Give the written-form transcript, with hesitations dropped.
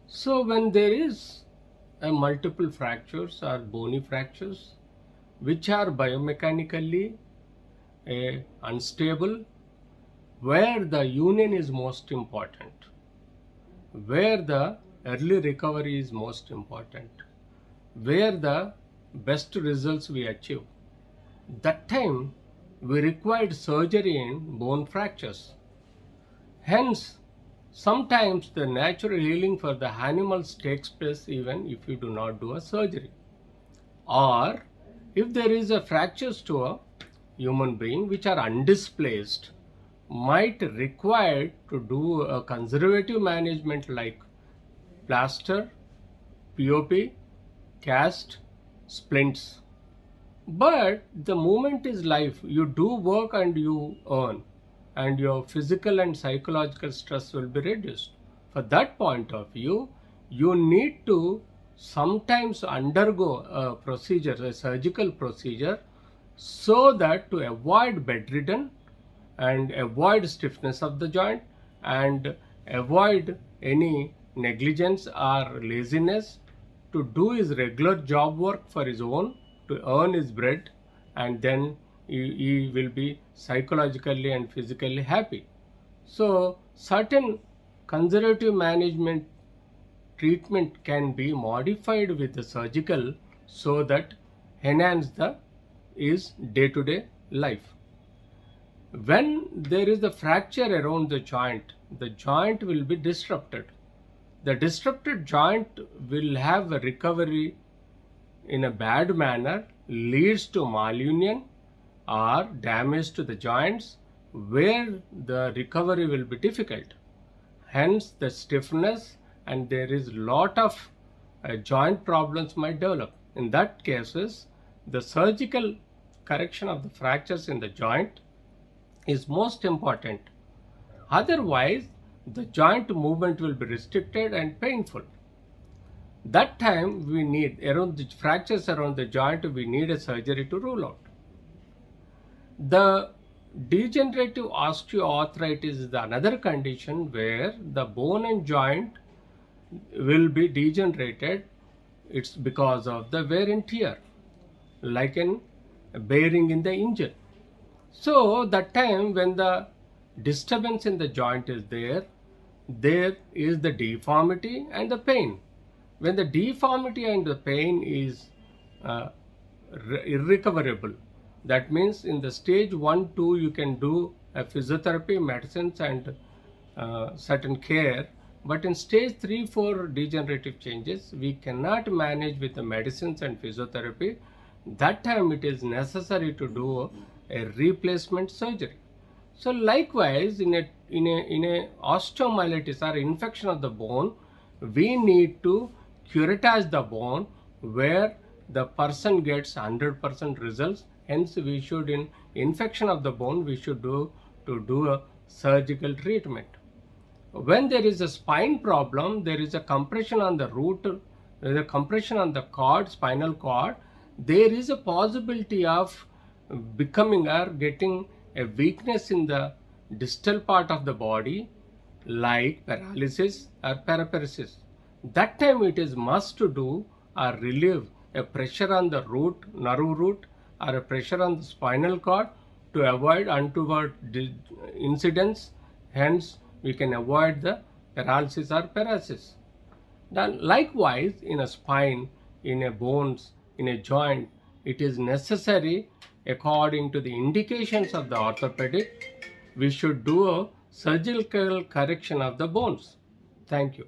So when there is a multiple fractures or bony fractures which are biomechanically unstable, where the union is most important, where the early recovery is most important, where the best results we achieve, that time we required surgery in bone fractures. Hence, sometimes the natural healing for the animals takes place even if you do not do a surgery. Or if there is a fractures to a human being which are undisplaced, might require to do a conservative management like plaster, POP, cast, splints. But the moment is life. You do work and you earn, and your physical and psychological stress will be reduced. For that point of view, you need to sometimes undergo a procedure, a surgical procedure, so that to avoid bedridden and avoid stiffness of the joint and avoid any negligence or laziness, to do his regular job work for his own, to earn his bread, and then he will be psychologically and physically happy. So certain conservative management treatment can be modified with the surgical so that enhance the is day-to-day life. When there is a fracture around the joint will be disrupted. The disrupted joint will have a recovery in a bad manner, leads to malunion or damage to the joints where the recovery will be difficult. Hence the stiffness, and there is lot of joint problems might develop. In that cases, the surgical correction of the fractures in the joint is most important. Otherwise, the joint movement will be restricted and painful. That time we need, around the fractures around the joint, we need a surgery to rule out. The degenerative osteoarthritis is another condition where the bone and joint will be degenerated. It's because of the wear and tear, like a bearing in the engine. So that time when the disturbance in the joint is there is the deformity and the pain. When the deformity and the pain is irrecoverable, that means in the stage 1, 2 you can do a physiotherapy, medicines and certain care, but in stage 3, 4 degenerative changes we cannot manage with the medicines and physiotherapy. That time it is necessary to do a replacement surgery. So likewise, in a osteomyelitis or infection of the bone, we need to curatize the bone where the person gets 100% results. Hence, we should, in infection of the bone, we should do a surgical treatment. When there is a spine problem, there is a compression on the root, there is a compression on the cord, spinal cord. There is a possibility of becoming or getting a weakness in the distal part of the body, like paralysis or paraparesis. That time it is must to do or relieve a pressure on the root, nerve root, or a pressure on the spinal cord to avoid untoward incidents. Hence, we can avoid the paralysis or paralysis. Then likewise, in a spine, in a bones, in a joint, it is necessary, according to the indications of the orthopedic, we should do a surgical correction of the bones. Thank you.